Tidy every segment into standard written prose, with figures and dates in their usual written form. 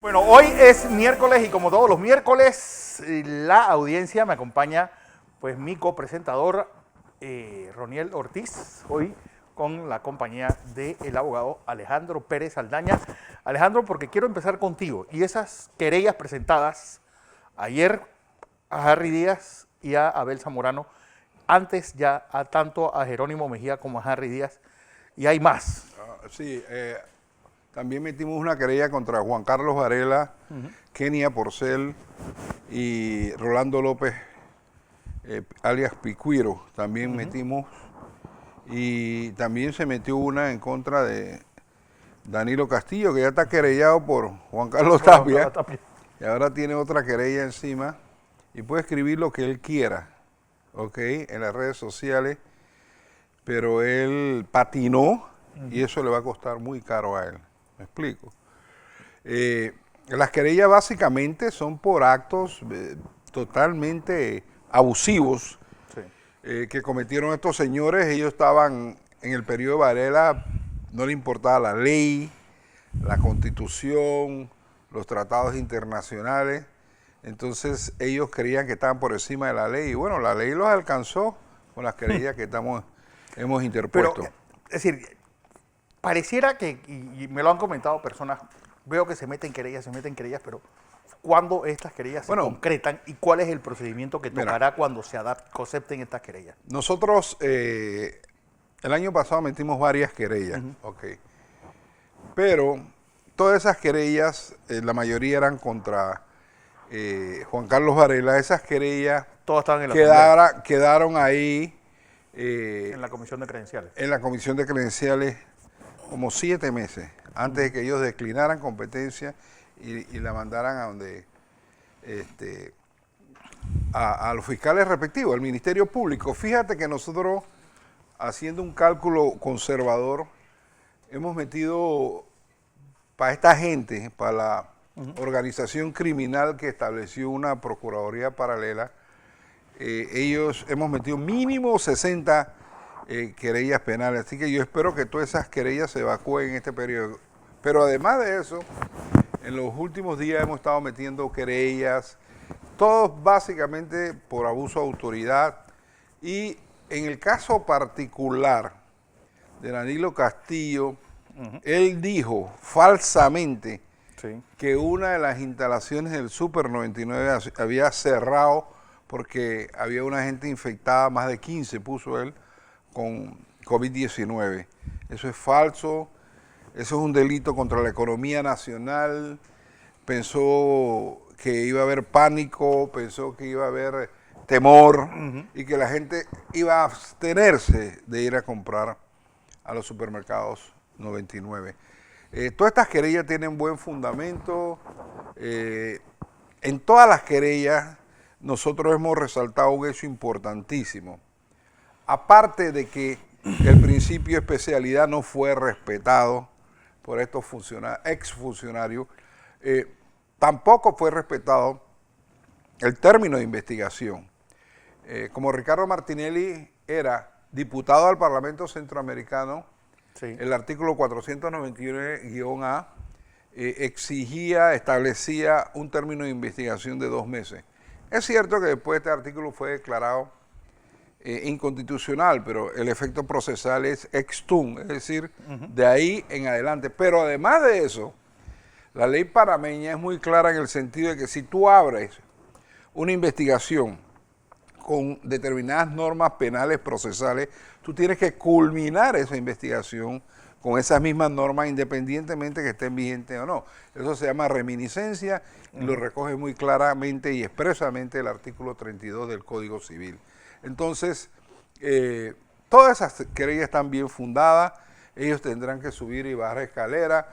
Bueno, hoy es miércoles y como todos los miércoles, la audiencia me acompaña, pues mi copresentador Roniel Ortiz, hoy con la compañía del abogado Alejandro Pérez Aldaña. Alejandro, porque quiero empezar contigo y esas querellas presentadas ayer a Harry Díaz y a Abel Zamorano, antes ya a tanto a Jerónimo Mejía como a Harry Díaz, y hay más. Sí, también metimos una querella contra Juan Carlos Varela, Kenia Porcel y Rolando López, alias Picuiro, también metimos. Y también se metió una en contra de Danilo Castillo, que ya está querellado por Juan Carlos Tapia, y ahora tiene otra querella encima, y puede escribir lo que él quiera, ¿ok? En las redes sociales, pero él patinó y eso le va a costar muy caro a él. ¿Me explico? Las querellas básicamente son por actos totalmente abusivos Sí. que cometieron estos señores. Ellos estaban en el periodo de Varela, no le importaba la ley, la constitución, los tratados internacionales. Entonces ellos creían que estaban por encima de la ley. Y bueno, la ley los alcanzó con las querellas que hemos interpuesto. Pero, es decir, pareciera que, y me lo han comentado personas, veo que se meten querellas, pero ¿cuándo estas querellas se concretan y cuál es el procedimiento que tocará cuando se acepten estas querellas? Nosotros el año pasado metimos varias querellas, pero todas esas querellas, la mayoría eran contra Juan Carlos Varela. Esas querellas todas estaban en la quedaron ahí en la comisión de credenciales. En la comisión de credenciales como 7 meses antes de que ellos declinaran competencia y la mandaran a donde a los fiscales respectivos, al Ministerio Público. Fíjate que nosotros, haciendo un cálculo conservador, hemos metido para esta gente, para la organización criminal que estableció una procuraduría paralela, ellos hemos metido mínimo 60 querellas penales. Así que yo espero que todas esas querellas se evacúen en este periodo. Pero además de eso, en los últimos días hemos estado metiendo querellas, todos básicamente por abuso de autoridad. Y en el caso particular de Danilo Castillo, él dijo falsamente que una de las instalaciones del Super 99 había cerrado porque había una gente infectada, más de 15 puso él, con COVID-19. Eso es falso, eso es un delito contra la economía nacional. Pensó que iba a haber pánico, pensó que iba a haber temor y que la gente iba a abstenerse de ir a comprar a los supermercados 99. Todas estas querellas tienen buen fundamento. En todas las querellas nosotros hemos resaltado un hecho importantísimo. Aparte de que el principio de especialidad no fue respetado por estos exfuncionarios, tampoco fue respetado el término de investigación. Como Ricardo Martinelli era diputado al Parlamento Centroamericano, el artículo 499-A establecía un término de investigación de 2 meses. Es cierto que después este artículo fue declarado inconstitucional, pero el efecto procesal es ex tunc, es decir, de ahí en adelante. Pero además de eso, la ley panameña es muy clara en el sentido de que si tú abres una investigación con determinadas normas penales procesales, tú tienes que culminar esa investigación con esas mismas normas, independientemente que estén vigentes o no. Eso se llama reminiscencia y lo recoge muy claramente y expresamente el artículo 32 del Código Civil. Entonces, todas esas querellas están bien fundadas. Ellos tendrán que subir y bajar escaleras.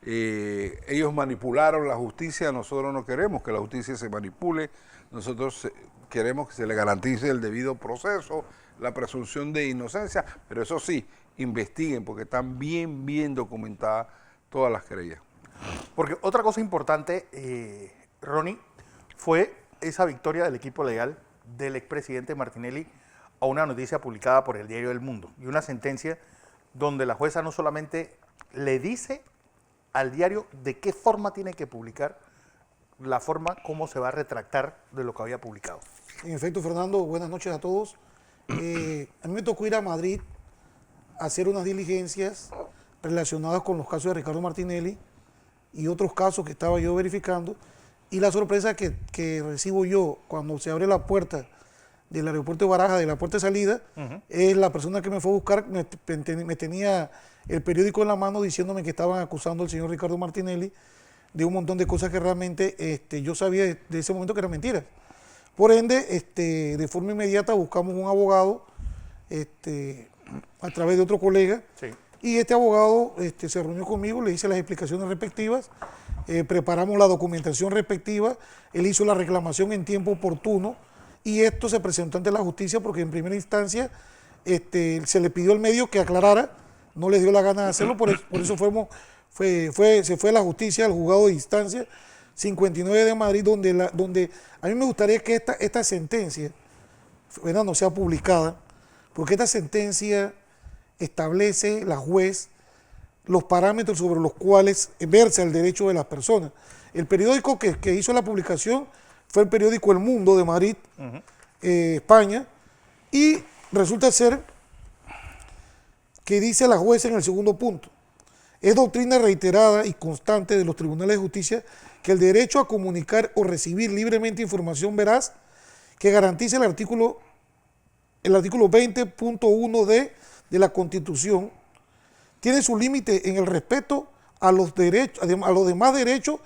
Ellos manipularon la justicia. Nosotros no queremos que la justicia se manipule. Nosotros queremos que se le garantice el debido proceso, la presunción de inocencia, pero eso sí, investiguen porque están bien documentadas todas las querellas. Porque otra cosa importante, Ronnie, fue esa victoria del equipo legal del expresidente Martinelli a una noticia publicada por el diario El Mundo y una sentencia donde la jueza no solamente le dice al diario de qué forma tiene que publicar, la forma como se va a retractar de lo que había publicado. En efecto, Fernando, buenas noches a todos. A mí me tocó ir a Madrid a hacer unas diligencias relacionadas con los casos de Ricardo Martinelli y otros casos que estaba yo verificando. Y la sorpresa que recibo yo cuando se abre la puerta del aeropuerto de Barajas, de la puerta de salida, es la persona que me fue a buscar, me tenía el periódico en la mano diciéndome que estaban acusando al señor Ricardo Martinelli de un montón de cosas que realmente yo sabía de ese momento que eran mentiras. Por ende, de forma inmediata buscamos un abogado a través de otro colega, Sí. y este abogado se reunió conmigo, le hice las explicaciones respectivas, preparamos la documentación respectiva, él hizo la reclamación en tiempo oportuno y esto se presentó ante la justicia porque en primera instancia se le pidió al medio que aclarara, no les dio la gana de hacerlo, por eso se fue a la justicia, al juzgado de instancia 59 de Madrid, donde a mí me gustaría que esta sentencia no sea publicada, porque esta sentencia establece la juez los parámetros sobre los cuales versa el derecho de las personas. El periódico que hizo la publicación fue el periódico El Mundo de Madrid, España, y resulta ser que dice la jueza en el segundo punto: es doctrina reiterada y constante de los tribunales de justicia que el derecho a comunicar o recibir libremente información veraz que garantice el artículo 20.1d de la Constitución tiene su límite en el respeto a los demás derechos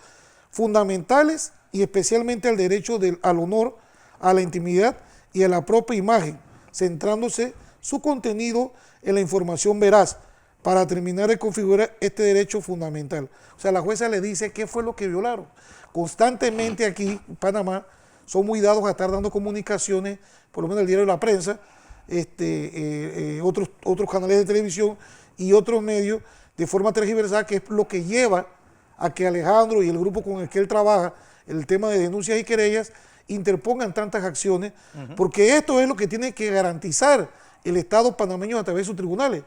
fundamentales y especialmente al derecho al honor, a la intimidad y a la propia imagen, centrándose su contenido en la información veraz para terminar de configurar este derecho fundamental. O sea, la jueza le dice qué fue lo que violaron. Constantemente aquí en Panamá son muy dados a estar dando comunicaciones, por lo menos el diario de la prensa, otros canales de televisión y otros medios de forma tergiversada, que es lo que lleva a que Alejandro y el grupo con el que él trabaja, el tema de denuncias y querellas, interpongan tantas acciones, porque esto es lo que tiene que garantizar el Estado panameño a través de sus tribunales.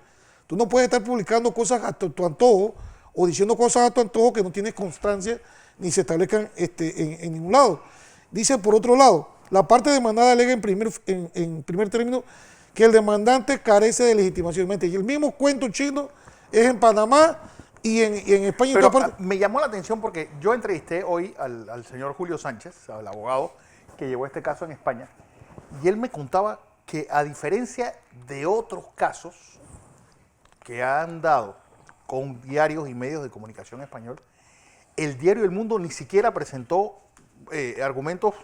Tú no puedes estar publicando cosas a tu antojo o diciendo cosas a tu antojo que no tienes constancia ni se establezcan en ningún lado. Dice, por otro lado, la parte demandada alega en primer término que el demandante carece de legitimación. Y el mismo cuento chino es en Panamá y en España. Pero me llamó la atención porque yo entrevisté hoy al señor Julio Sánchez, al abogado que llevó este caso en España, y él me contaba que a diferencia de otros casos que han dado con diarios y medios de comunicación español, el diario El Mundo ni siquiera presentó argumentos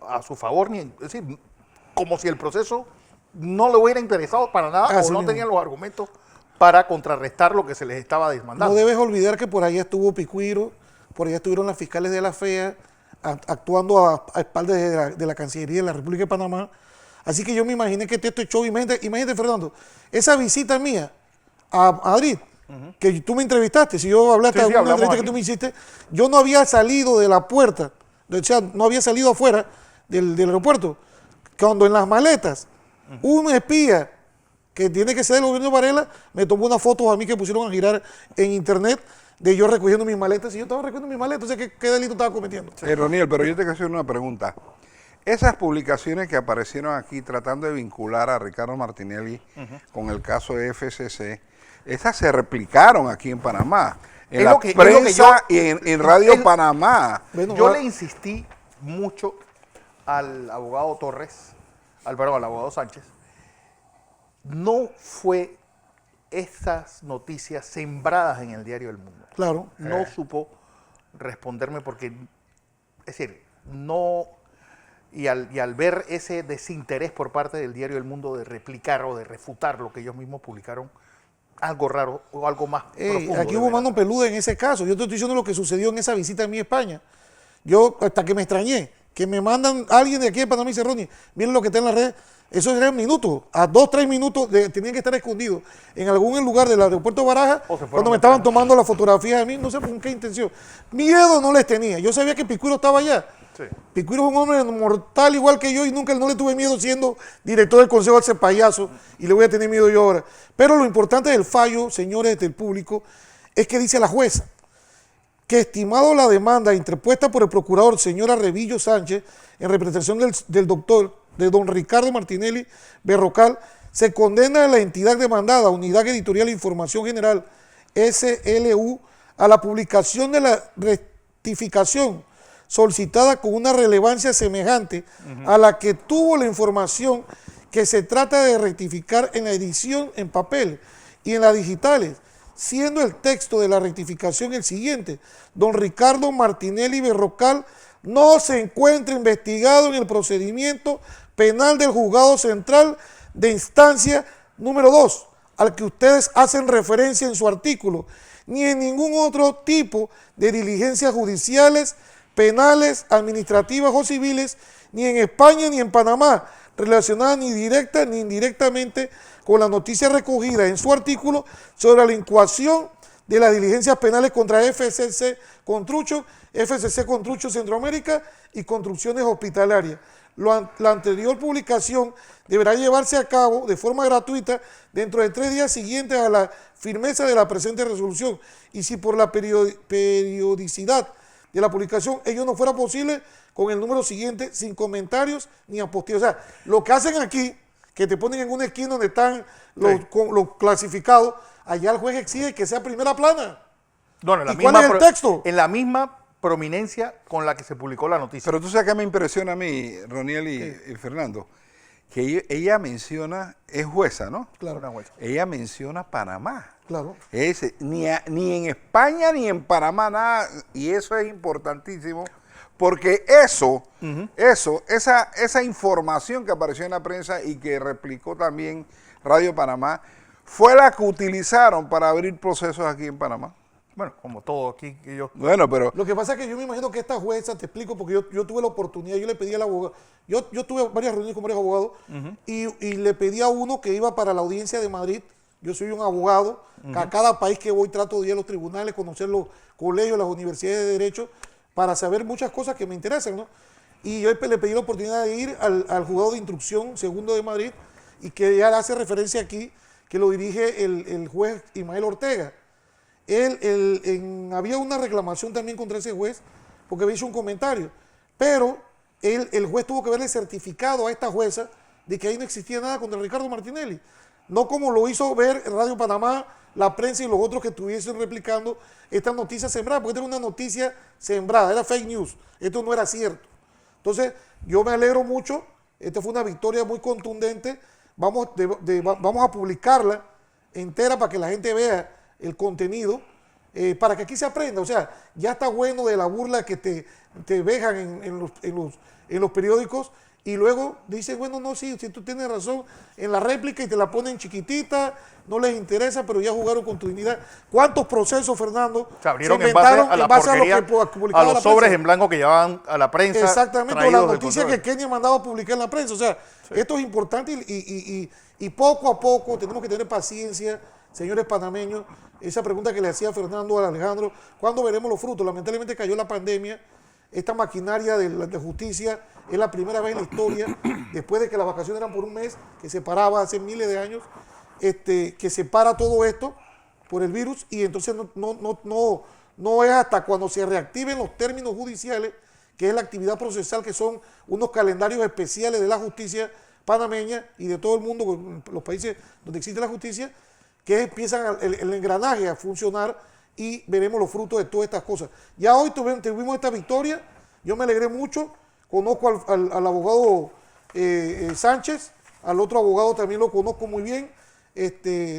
a su favor, es decir, como si el proceso no le hubiera interesado para nada o no tenían los argumentos para contrarrestar lo que se les estaba demandando. No debes olvidar que por allá estuvo Picuiro, por allá estuvieron las fiscales de la FEA actuando a espaldas de la Cancillería de la República de Panamá. Así que yo me imaginé que este show, imagínate Fernando, esa visita mía a Madrid, que tú me entrevistaste, si yo hablaste de alguna entrevista que tú me hiciste, yo no había salido de la puerta, o sea, no había salido afuera del aeropuerto, cuando en las maletas, un espía que tiene que ser del gobierno de Varela, me tomó unas fotos a mí que pusieron a girar en internet de yo recogiendo mis maletas, y yo estaba recogiendo mis maletas, o sea, ¿qué delito estaba cometiendo? Roniel, pero yo te quiero hacer una pregunta. Esas publicaciones que aparecieron aquí tratando de vincular a Ricardo Martinelli con el caso de FCC, esas se replicaron aquí en Panamá, en la prensa y en Radio Panamá. Bueno, yo le insistí mucho al abogado Torres, al abogado Sánchez, no fue esas noticias sembradas en el diario El Mundo. Claro. No supo responderme porque, es decir, no, y al ver ese desinterés por parte del diario El Mundo de replicar o de refutar lo que ellos mismos publicaron, algo raro o algo más profundo. Aquí hubo mano peluda en ese caso. Yo te estoy diciendo lo que sucedió en esa visita a mí a España. Yo hasta que me extrañé, que me mandan alguien de aquí de Panamá y dice, Ronnie, miren lo que está en las redes. Eso era un minuto, a 2-3 minutos tenían que estar escondidos en algún lugar del aeropuerto de Barajas cuando me estaban tomando las fotografías de mí, no sé con qué intención. Miedo no les tenía, yo sabía que Picuiro estaba allá. Sí. Picuiro es un hombre mortal igual que yo y nunca no le tuve miedo siendo director del Consejo de ese payaso y le voy a tener miedo yo ahora. Pero lo importante del fallo, señores del público, es que dice la jueza, que estimado la demanda interpuesta por el procurador señora Revillo Sánchez en representación de don Ricardo Martinelli Berrocal, se condena a la entidad demandada, Unidad Editorial e Información General, SLU, a la publicación de la rectificación solicitada con una relevancia semejante a la que tuvo la información que se trata de rectificar en la edición en papel y en las digitales, siendo el texto de la rectificación el siguiente: don Ricardo Martinelli Berrocal no se encuentra investigado en el procedimiento penal del Juzgado Central de Instancia número 2, al que ustedes hacen referencia en su artículo, ni en ningún otro tipo de diligencias judiciales, penales, administrativas o civiles, ni en España ni en Panamá, relacionadas ni directa ni indirectamente con la noticia recogida en su artículo sobre la incoación de las diligencias penales contra FCC Contrucho Centroamérica y Construcciones Hospitalarias. La anterior publicación deberá llevarse a cabo de forma gratuita dentro de 3 días siguientes a la firmeza de la presente resolución, y si por la periodicidad de la publicación ello no fuera posible, con el número siguiente, sin comentarios ni apostillas. O sea, lo que hacen aquí, que te ponen en una esquina donde están los clasificados, allá el juez exige que sea primera plana. No, en la ¿Y cuál es el texto? En la misma prominencia con la que se publicó la noticia. Pero tú sabes que me impresiona a mí, Roniel y Fernando, que ella menciona, es jueza, ¿no? Claro. Una jueza. Ella menciona Panamá. Claro. Ni en España ni en Panamá nada, y eso es importantísimo, porque esa información que apareció en la prensa y que replicó también Radio Panamá, fue la que utilizaron para abrir procesos aquí en Panamá. Bueno, como todo aquí. Bueno, pero... Lo que pasa es que yo me imagino que esta jueza, te explico, porque yo tuve la oportunidad, yo le pedí al abogado, yo tuve varias reuniones con varios abogados, y le pedí a uno que iba para la audiencia de Madrid. Yo soy un abogado, a cada país que voy trato de ir a los tribunales, conocer los colegios, las universidades de derecho, para saber muchas cosas que me interesan, ¿no? Y yo le pedí la oportunidad de ir al juzgado de instrucción segundo de Madrid, y que ya hace referencia aquí, que lo dirige el juez Ismael Ortega. Había una reclamación también contra ese juez, porque había hecho un comentario, pero el juez tuvo que verle certificado a esta jueza de que ahí no existía nada contra Ricardo Martinelli. No como lo hizo ver Radio Panamá, la prensa y los otros que estuviesen replicando esta noticia sembrada, porque esta era una noticia sembrada, era fake news, esto no era cierto. Entonces, yo me alegro mucho, esta fue una victoria muy contundente, vamos a publicarla entera para que la gente vea el contenido, para que aquí se aprenda. O sea, ya está bueno de la burla que te vejan en los periódicos, y luego dicen, bueno, no, sí, si tú tienes razón, en la réplica, y te la ponen chiquitita, no les interesa, pero ya jugaron con tu dignidad. ¿Cuántos procesos, Fernando, se abrieron en base a la porquería, a los sobres en blanco que llevaban a la prensa? Exactamente, o la noticia que Kenia mandaba a publicar en la prensa. O sea, esto es importante, y poco a poco tenemos que tener paciencia, señores panameños. Esa pregunta que le hacía Fernando a Alejandro, ¿cuándo veremos los frutos? Lamentablemente cayó la pandemia, esta maquinaria de justicia es la primera vez en la historia, después de que las vacaciones eran por un mes, que se paraba hace miles de años, que se para todo esto por el virus, y entonces no es hasta cuando se reactiven los términos judiciales, que es la actividad procesal, que son unos calendarios especiales de la justicia panameña y de todo el mundo, los países donde existe la justicia, que empiezan el engranaje a funcionar, y veremos los frutos de todas estas cosas. Ya hoy tuvimos esta victoria, yo me alegré mucho, conozco al abogado Sánchez, al otro abogado también lo conozco muy bien,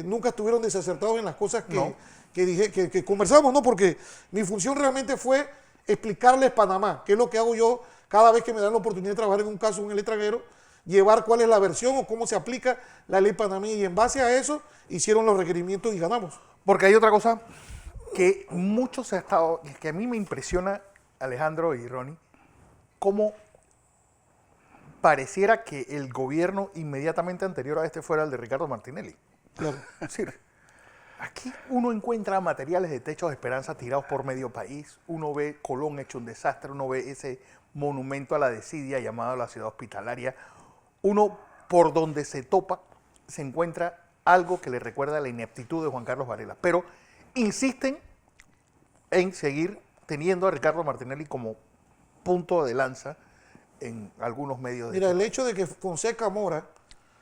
nunca estuvieron desacertados en las cosas que conversamos, ¿no? Porque mi función realmente fue explicarles Panamá, que es lo que hago yo cada vez que me dan la oportunidad de trabajar en un caso en el extranjero, llevar cuál es la versión o cómo se aplica la ley panameña, y en base a eso hicieron los requerimientos y ganamos. Porque hay otra cosa que que a mí me impresiona, Alejandro y Ronnie, cómo pareciera que el gobierno inmediatamente anterior a este fuera el de Ricardo Martinelli. Claro. Es decir, aquí uno encuentra materiales de Techo de Esperanza tirados por medio país, uno ve Colón hecho un desastre, uno ve ese monumento a la desidia llamado la ciudad hospitalaria, uno por donde se topa se encuentra algo que le recuerda a la ineptitud de Juan Carlos Varela, pero insisten en seguir teniendo a Ricardo Martinelli como punto de lanza en algunos medios de... Mira, el hecho de que Fonseca Mora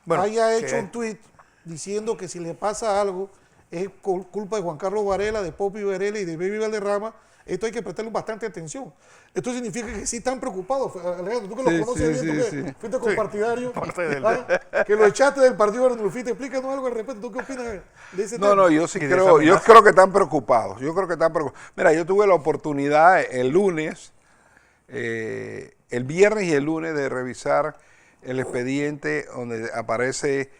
Bueno, haya hecho que- un tuit diciendo que si le pasa algo es culpa de Juan Carlos Varela, de Popi Varela y de Baby Valderrama, esto hay que prestarle bastante atención. Esto significa que sí están preocupados. Alejandro, tú que Sí, lo conoces sí, bien, tú sí, que sí. fuiste compartidario, parte del- que lo echaste del partido de Arnulfito, explícanos algo al respecto. ¿Tú qué opinas de ese No, tema? no, yo sí Y de esa creo, yo amenaza. creo que están preocupados. Yo creo que están preocupados. Mira, yo tuve la oportunidad el lunes, el viernes y el lunes, de revisar el expediente donde aparece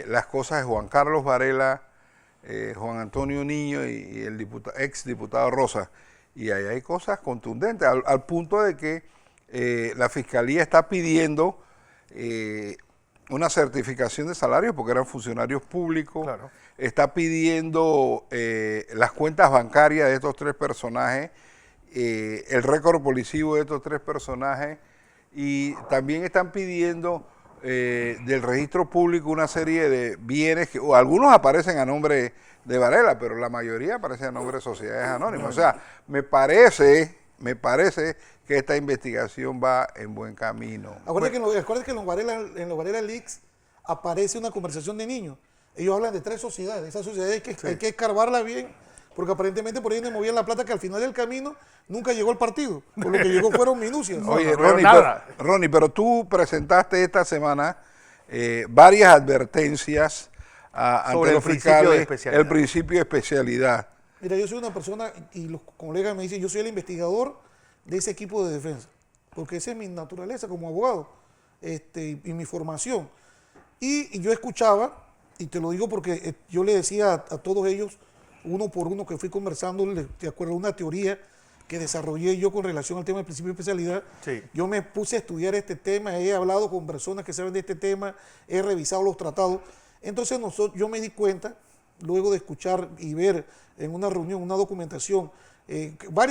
las cosas de Juan Carlos Varela, Juan Antonio Niño y el ex diputado Rosa. Y ahí hay cosas contundentes, al punto de que la Fiscalía está pidiendo una certificación de salario porque eran funcionarios públicos, Claro. está pidiendo las cuentas bancarias de estos tres personajes, el récord policivo de estos tres personajes, y también están pidiendo del registro público una serie de bienes que algunos aparecen a nombre de Varela, pero la mayoría aparecen a nombre de sociedades anónimas. O sea, me parece que esta investigación va en buen camino. Acuérdate que en los Varela Leaks aparece una conversación de niños. Ellos hablan de tres sociedades. Esas sociedades hay que escarbarla bien, porque aparentemente por ahí le movían la plata que al final del camino nunca llegó al partido. Por lo que llegó fueron minucias. Oye, no veo Ronnie, nada. Ronnie, pero tú presentaste esta semana varias advertencias ante Sobre el los principio de fiscales, especialidad. el principio de especialidad. Mira, yo soy una persona, y los colegas me dicen, yo soy el investigador de ese equipo de defensa, porque esa es mi naturaleza como abogado y mi formación. Y yo escuchaba, y te lo digo porque yo le decía a todos ellos, uno por uno que fui conversando, de acuerdo a una teoría que desarrollé yo con relación al tema del principio de especialidad, Sí. yo me puse a estudiar este tema, he hablado con personas que saben de este tema, he revisado los tratados. Entonces yo me di cuenta, luego de escuchar y ver en una reunión, una documentación,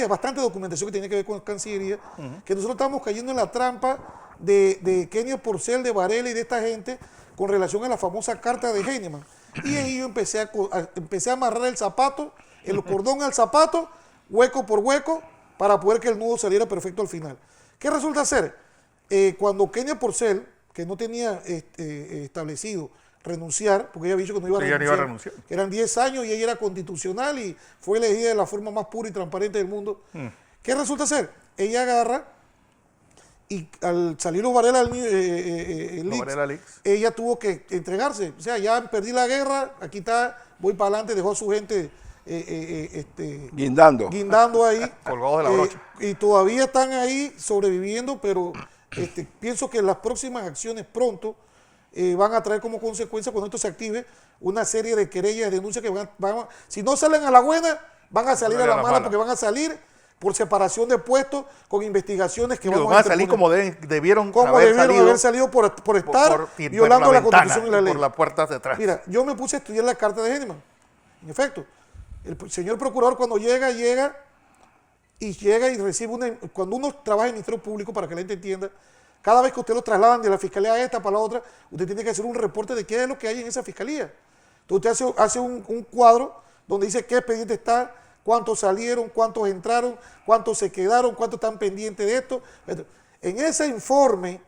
bastante documentación que tenía que ver con Cancillería, que nosotros estamos cayendo en la trampa de Kenia Porcel, de Varela y de esta gente con relación a la famosa carta de Heinemann. Y ahí yo empecé a amarrar el zapato, el cordón al zapato, hueco por hueco, para poder que el nudo saliera perfecto al final. ¿Qué resulta ser? Cuando Kenia Porcel, que no tenía establecido renunciar, porque ella había dicho que no iba a Ella no renunciar, iba a renunciar. que eran 10 años y ella era constitucional y fue elegida de la forma más pura y transparente del mundo. ¿Qué resulta ser? Ella agarra y al salir los Varela Leaks, Varela Leaks. ella tuvo que entregarse. O sea, ya perdí la guerra, aquí está, voy para adelante, dejó a su gente Guindando. guindando ahí. Colgados de la brocha. Y todavía están ahí sobreviviendo, pero pienso que las próximas acciones pronto van a traer como consecuencia, cuando esto se active, una serie de querellas, denuncias que si no salen a la buena, van a salir a la mala, porque van a salir por separación de puestos con investigaciones que Digo, vamos van a interponer. salir como debieron Como haber debieron salido, haber salido por estar por violando la ventana Constitución y la ley. por la puerta de atrás. Mira, yo me puse a estudiar la carta de Heinemann. En efecto, el señor procurador cuando llega y recibe cuando uno trabaja en el Ministerio Público, para que la gente entienda, cada vez que usted lo trasladan de la fiscalía a esta para la otra, usted tiene que hacer un reporte de qué es lo que hay en esa fiscalía. Entonces usted hace un cuadro donde dice qué expediente está, cuántos salieron, cuántos entraron, cuántos se quedaron, cuántos están pendientes de esto. En ese informe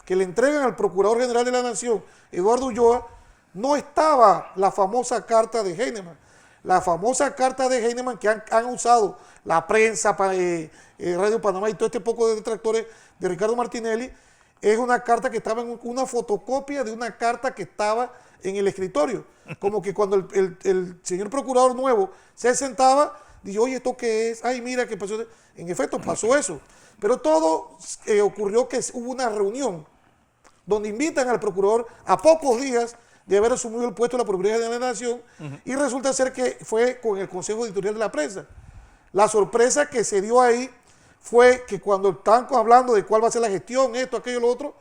que le entregan al Procurador General de la Nación, Eduardo Ulloa, no estaba la famosa carta de Heinemann. La famosa carta de Heinemann que han usado la prensa, Radio Panamá y todo este poco de detractores de Ricardo Martinelli, es una carta que estaba en una fotocopia de una carta que estaba en el escritorio. Como que cuando el señor procurador nuevo se sentaba, dijo, oye, ¿esto qué es? Ay, mira, ¿qué pasó? En efecto, pasó eso. Pero todo ocurrió que hubo una reunión donde invitan al procurador a pocos días de haber asumido el puesto de la Procuraduría General de la Nación, y resulta ser que fue con el Consejo Editorial de la Prensa. La sorpresa que se dio ahí fue que cuando estaban hablando de cuál va a ser la gestión, esto, aquello, lo otro,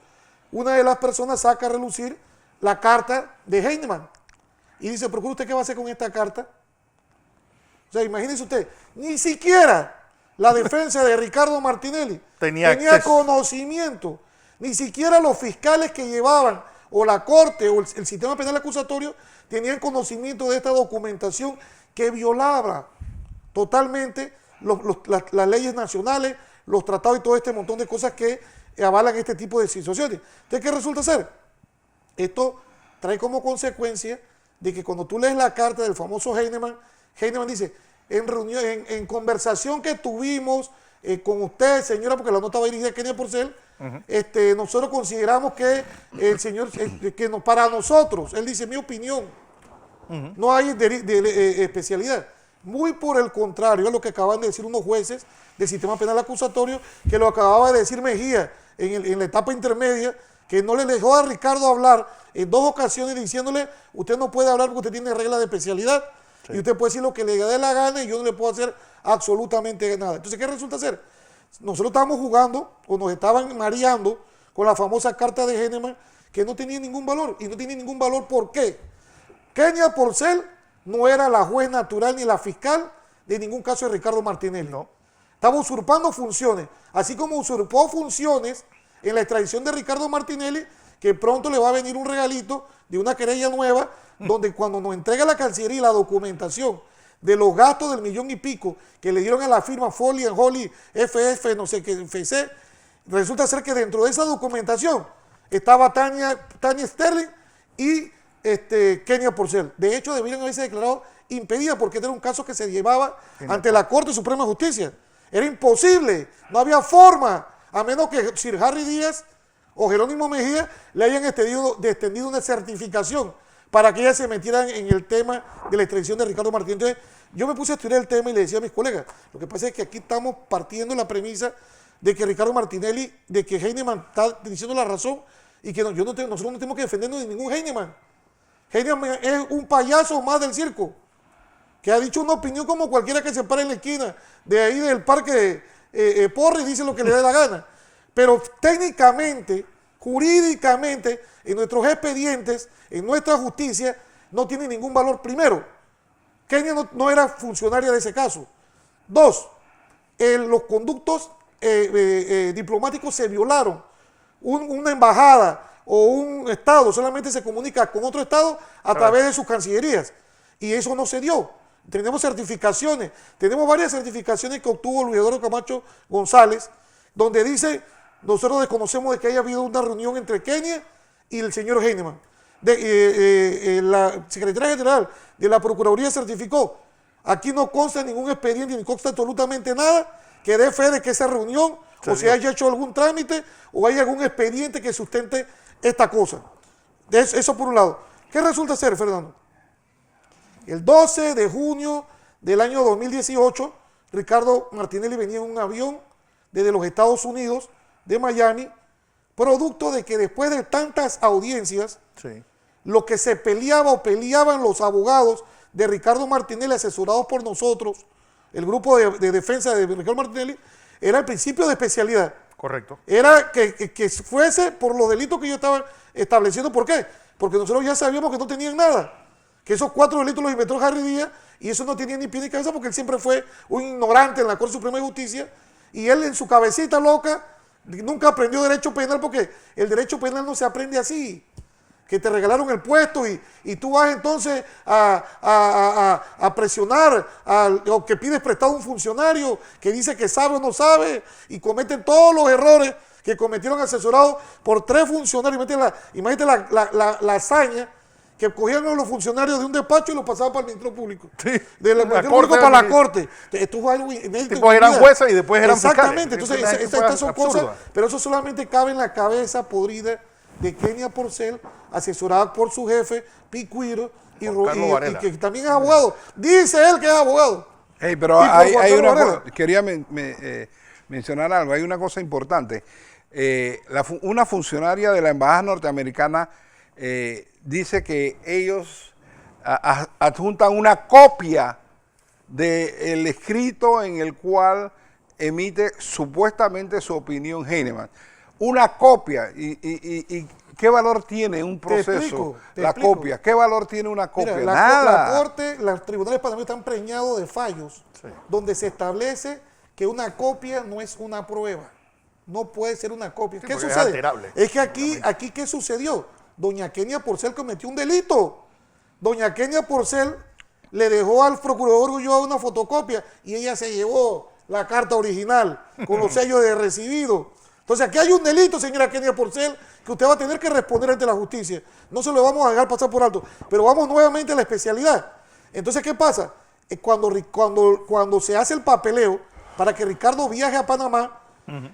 una de las personas saca a relucir la carta de Heinemann y dice, ¿procura usted qué va a hacer con esta carta? O sea, imagínese usted, ni siquiera la defensa de Ricardo Martinelli tenía conocimiento, ni siquiera los fiscales que llevaban, o la corte, o el sistema penal acusatorio, tenían conocimiento de esta documentación que violaba totalmente las leyes nacionales, los tratados y todo este montón de cosas que avalan este tipo de situaciones. Entonces, ¿qué resulta ser? Esto trae como consecuencia de que cuando tú lees la carta del famoso Heinemann, Heinemann dice, en conversación que tuvimos con usted, señora, porque la nota va dirigida a Kenia Porcel, nosotros consideramos que el señor, para nosotros, él dice, mi opinión, no hay especialidad. Muy por el contrario, es lo que acaban de decir unos jueces del sistema penal acusatorio, que lo acababa de decir Mejía en la etapa intermedia, que no le dejó a Ricardo hablar en 2 ocasiones diciéndole, usted no puede hablar porque usted tiene regla de especialidad, sí, y usted puede decir lo que le dé la gana y yo no le puedo hacer absolutamente nada. Entonces, ¿qué resulta ser? Nosotros estábamos jugando o nos estaban mareando con la famosa carta de Heinemann que no tenía ningún valor. Y no tenía ningún valor, ¿por qué? Kenia Porcel no era la juez natural ni la fiscal de ningún caso de Ricardo Martinelli. No. Estaba usurpando funciones, así como usurpó funciones en la extradición de Ricardo Martinelli, que pronto le va a venir un regalito de una querella nueva, donde cuando nos entrega la Cancillería la documentación de los gastos del $1,000,000 y pico que le dieron a la firma Foley & Holly, FF, no sé qué, FC, resulta ser que dentro de esa documentación estaba Tania Sterling y Kenia Porcel. De hecho, debieron haberse declarado impedida porque este era un caso que se llevaba ante la Corte Suprema de Justicia. Era imposible, no había forma, a menos que Sir Harry Díaz o Jerónimo Mejía le hayan extendido una certificación para que ellas se metieran en el tema de la extradición de Ricardo Martínez. Entonces, yo me puse a estudiar el tema y le decía a mis colegas, lo que pasa es que aquí estamos partiendo la premisa de que Ricardo Martinelli, de que Heinemann está diciendo la razón y que nosotros no tenemos que defendernos de ningún Heinemann. Heinemann es un payaso más del circo, que ha dicho una opinión como cualquiera que se pare en la esquina de ahí del parque Porre y dice lo que le dé la gana. Pero técnicamente, jurídicamente, en nuestros expedientes, en nuestra justicia, no tiene ningún valor. Primero, Kenia no era funcionaria de ese caso. 2, los conductos diplomáticos se violaron. Una embajada o un estado solamente se comunica con otro estado a través de sus cancillerías. Y eso no se dio. Tenemos certificaciones, tenemos varias certificaciones que obtuvo Luis Eduardo Camacho González, donde dice, nosotros desconocemos de que haya habido una reunión entre Kenia y el señor Heinemann. La Secretaría General de la Procuraduría certificó, aquí no consta ningún expediente, ni consta absolutamente nada que dé fe de que esa reunión o se haya hecho algún trámite o haya algún expediente que sustente esta cosa. Eso por un lado. ¿Qué resulta ser, Fernando? El 12 de junio del año 2018, Ricardo Martinelli venía en un avión desde los Estados Unidos, de Miami, producto de que después de tantas audiencias, sí, lo que se peleaban los abogados de Ricardo Martinelli, asesorados por nosotros, el grupo de defensa de Ricardo Martinelli, era el principio de especialidad. Correcto. Era que fuese por los delitos que yo estaba estableciendo. ¿Por qué? Porque nosotros ya sabíamos que no tenían nada. Que esos 4 delitos los inventó Harry Díaz y eso no tenía ni pie ni cabeza porque él siempre fue un ignorante en la Corte Suprema de Justicia y él en su cabecita loca nunca aprendió derecho penal porque el derecho penal no se aprende así. Que te regalaron el puesto y tú vas entonces a presionar o que pides prestado a un funcionario que dice que sabe o no sabe y cometen todos los errores que cometieron asesorados por 3 funcionarios. Imagínate la hazaña que cogían a los funcionarios de un despacho y los pasaban para el Ministerio Público. Sí, del Ministerio Público para la Corte. Esto fue algo inédito. Después eran jueces y después eran fiscales. Exactamente. Entonces, estas son cosas, pero eso solamente cabe en la cabeza podrida de Kenia Porcel, asesorada por su jefe, Picuiro, y que también es abogado. Dice él que es abogado. Hey, pero hay una cosa, quería mencionar algo, hay una cosa importante. Una funcionaria de la Embajada Norteamericana dice que ellos adjuntan una copia del escrito en el cual emite supuestamente su opinión Heinemann. Una copia. ¿Y qué valor tiene un proceso? La copia. ¿Qué valor tiene una copia? Mira, Nada. La Corte, los tribunales panameños están preñados de fallos, sí, donde se establece que una copia no es una prueba. No puede ser una copia. Sí, ¿qué sucede? Es que aquí ¿qué sucedió? Doña Kenia Porcel cometió un delito. Doña Kenia Porcel le dejó al procurador Ulloa una fotocopia y ella se llevó la carta original con los sellos de recibido. Entonces aquí hay un delito, señora Kenia Porcel, que usted va a tener que responder ante la justicia. No se lo vamos a dejar pasar por alto, pero vamos nuevamente a la especialidad. Entonces, ¿qué pasa? Cuando se hace el papeleo para que Ricardo viaje a Panamá,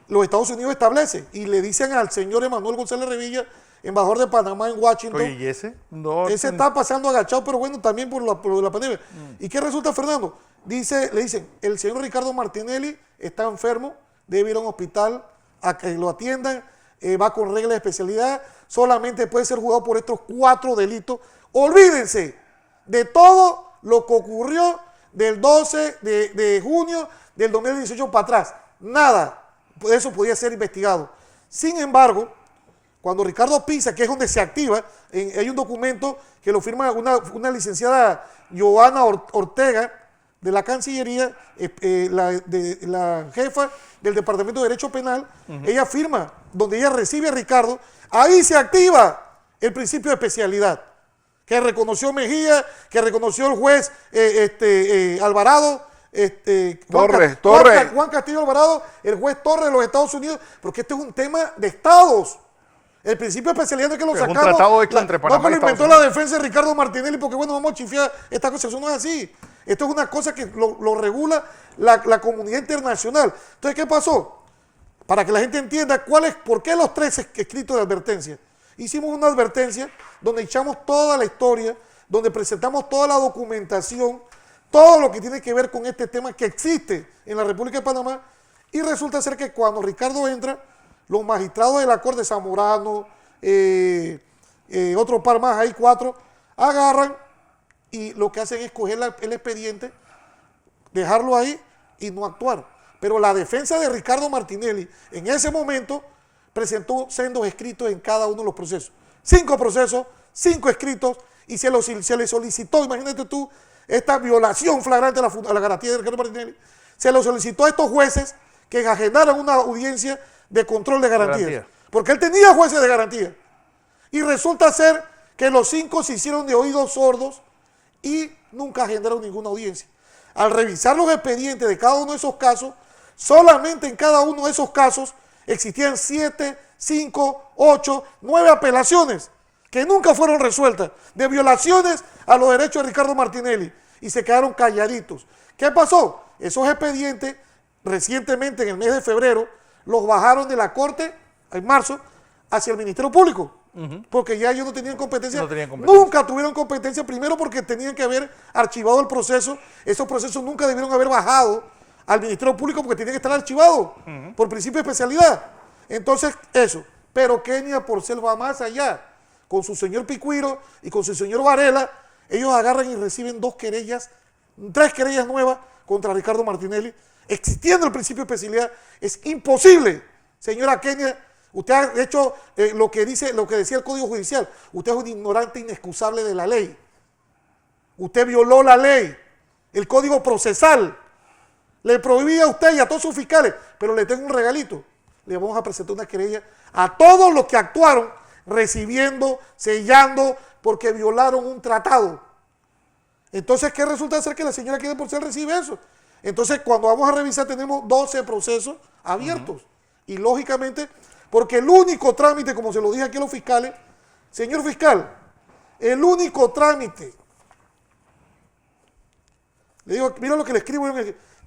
los Estados Unidos establece y le dicen al señor Emanuel González Revilla, embajador de Panamá en Washington. Oye, ¿y ese? No, ese está pasando agachado, pero bueno, también por la pandemia. ¿Y qué resulta, Fernando? Le dicen, el señor Ricardo Martinelli está enfermo, debe ir a un hospital a que lo atiendan, va con regla de especialidad, solamente puede ser juzgado por estos 4 delitos. Olvídense de todo lo que ocurrió del 12 de junio del 2018 para atrás. Nada de eso podía ser investigado. Sin embargo, cuando Ricardo pisa, que es donde se activa, hay un documento que lo firma una licenciada Joana Ortega de la Cancillería, la jefa del Departamento de Derecho Penal, ella firma, donde ella recibe a Ricardo, ahí se activa el principio de especialidad, que reconoció Mejía, que reconoció el juez Alvarado, Juan Castillo Alvarado, el juez Torres de los Estados Unidos, porque este es un tema de estados. El principio de especialidad no es que lo sacamos. Es un tratado hecho entre Panamá no que lo y Estados inventó la defensa de Ricardo Martinelli porque bueno, vamos a chifiar esta cosa. Eso no es así. Esto es una cosa que lo regula la comunidad internacional. Entonces, ¿qué pasó? Para que la gente entienda por qué los 3 escritos de advertencia. Hicimos una advertencia donde echamos toda la historia, donde presentamos toda la documentación, todo lo que tiene que ver con este tema que existe en la República de Panamá, y resulta ser que cuando Ricardo entra, los magistrados de la Corte, Zamorano, otro par más, hay 4, agarran y lo que hacen es coger el expediente, dejarlo ahí y no actuar. Pero la defensa de Ricardo Martinelli en ese momento presentó sendos escritos en cada uno de los procesos. 5 procesos, 5 escritos, y se le solicitó, imagínate tú, esta violación flagrante a la garantía de Ricardo Martinelli, se lo solicitó a estos jueces que agendaran una audiencia de control de garantías. Porque él tenía jueces de garantía. Y resulta ser que los 5 se hicieron de oídos sordos y nunca agendaron ninguna audiencia. Al revisar los expedientes de cada uno de esos casos, solamente en cada uno de esos casos existían 7, 5, 8, 9 apelaciones que nunca fueron resueltas de violaciones a los derechos de Ricardo Martinelli y se quedaron calladitos. ¿Qué pasó? Esos expedientes recientemente en el mes de febrero los bajaron de la Corte en marzo hacia el Ministerio Público, porque ya ellos no tenían competencia, nunca tuvieron competencia, primero porque tenían que haber archivado el proceso, esos procesos nunca debieron haber bajado al Ministerio Público porque tenían que estar archivados por principio de especialidad. Entonces, eso, pero Kenia Porcel va más allá, con su señor Picuiro y con su señor Varela, ellos agarran y reciben 3 querellas nuevas contra Ricardo Martinelli, existiendo el principio de especialidad. Es imposible, señora Kenia, usted ha hecho lo que decía el Código Judicial, usted es un ignorante inexcusable de la ley, usted violó la ley, el Código Procesal, le prohibía a usted y a todos sus fiscales, pero le tengo un regalito, le vamos a presentar una querella a todos los que actuaron recibiendo, sellando, porque violaron un tratado. Entonces, ¿qué resulta ser que la señora Kenia Porcel recibe eso? Entonces, cuando vamos a revisar, tenemos 12 procesos abiertos. Y lógicamente, porque el único trámite, como se lo dije aquí a los fiscales, señor fiscal, el único trámite, le digo, mira lo que le escribo,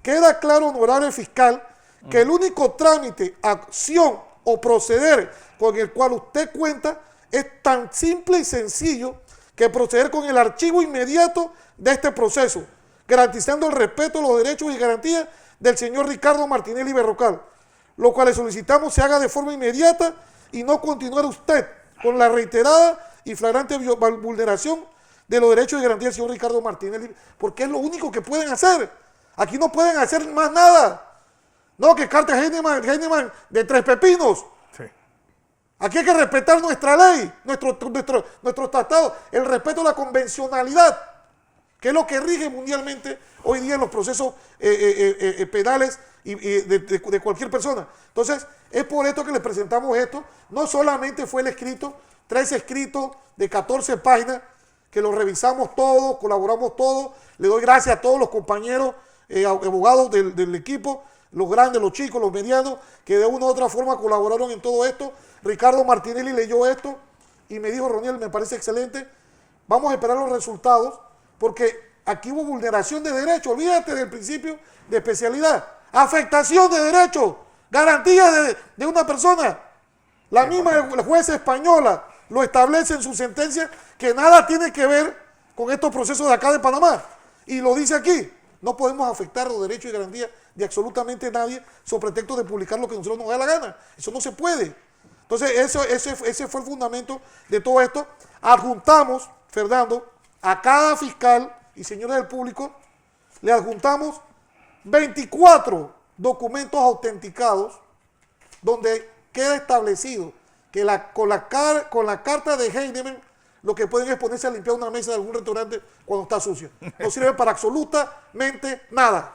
queda claro, honorable fiscal, que el único trámite, acción o proceder con el cual usted cuenta es tan simple y sencillo que proceder con el archivo inmediato de este proceso, garantizando el respeto de los derechos y garantías del señor Ricardo Martinelli Berrocal, lo cual le solicitamos se haga de forma inmediata y no continuar usted con la reiterada y flagrante vulneración de los derechos y garantías del señor Ricardo Martinelli, porque es lo único que pueden hacer. Aquí no pueden hacer más nada. No, que carta Heinemann de 3 pepinos. Sí. Aquí hay que respetar nuestra ley, nuestro tratado, el respeto a la convencionalidad, que es lo que rige mundialmente hoy día en los procesos penales de cualquier persona. Entonces, es por esto que les presentamos esto. No solamente fue el escrito, 3 escritos de 14 páginas, que lo revisamos todo, colaboramos todos. Le doy gracias a todos los compañeros abogados del equipo, los grandes, los chicos, los medianos, que de una u otra forma colaboraron en todo esto. Ricardo Martinelli leyó esto y me dijo, Roniel, me parece excelente, vamos a esperar los resultados, porque aquí hubo vulneración de derechos, olvídate del principio de especialidad, afectación de derechos, garantías de una persona. La misma jueza española lo establece en su sentencia, que nada tiene que ver con estos procesos de acá de Panamá. Y lo dice aquí, no podemos afectar los derechos y garantías de absolutamente nadie sobre pretexto de publicar lo que a nosotros nos da la gana. Eso no se puede. Entonces, ese fue el fundamento de todo esto. Adjuntamos, Fernando, a cada fiscal y señores del público, le adjuntamos 24 documentos autenticados donde queda establecido que con la carta de Heinemann lo que pueden es ponerse a limpiar una mesa de algún restaurante cuando está sucio. No sirve para absolutamente nada.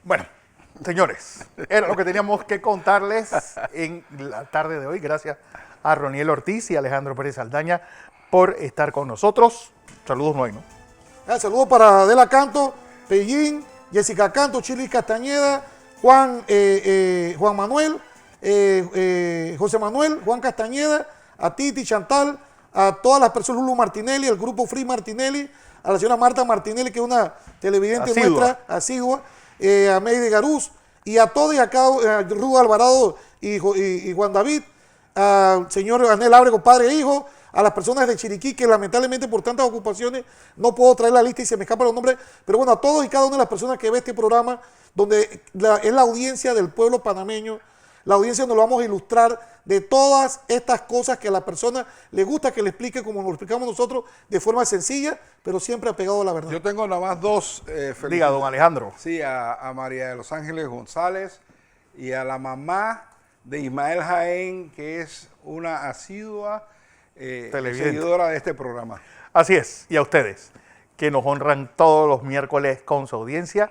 Bueno, señores, era lo que teníamos que contarles en la tarde de hoy. Gracias a Roniel Ortiz y Alejandro Pérez Aldaña por estar con nosotros. Saludos, no hay, ¿no? Saludos para Adela Canto, Pellín, Jessica Canto, Chili Castañeda, Juan Manuel, José Manuel, Juan Castañeda, a Titi, Chantal, a todas las personas, Lulu Martinelli, el grupo Free Martinelli, a la señora Marta Martinelli, que es una televidente nuestra, asidua, a Meide Garuz, y a todos y a cada, Rudo Alvarado y Juan David, al señor Anel Ábrego, padre e hijo, a las personas de Chiriquí, que lamentablemente por tantas ocupaciones no puedo traer la lista y se me escapan los nombres, pero bueno, a todos y cada una de las personas que ve este programa, donde es la audiencia del pueblo panameño, la audiencia nos lo vamos a ilustrar de todas estas cosas que a la persona le gusta que le explique como nos lo explicamos nosotros, de forma sencilla, pero siempre apegado a la verdad. Yo tengo nada más dos. Diga, don Alejandro. Sí, a María de los Ángeles González y a la mamá de Ismael Jaén, que es una asidua seguidora de este programa. Así es, y a ustedes, que nos honran todos los miércoles con su audiencia.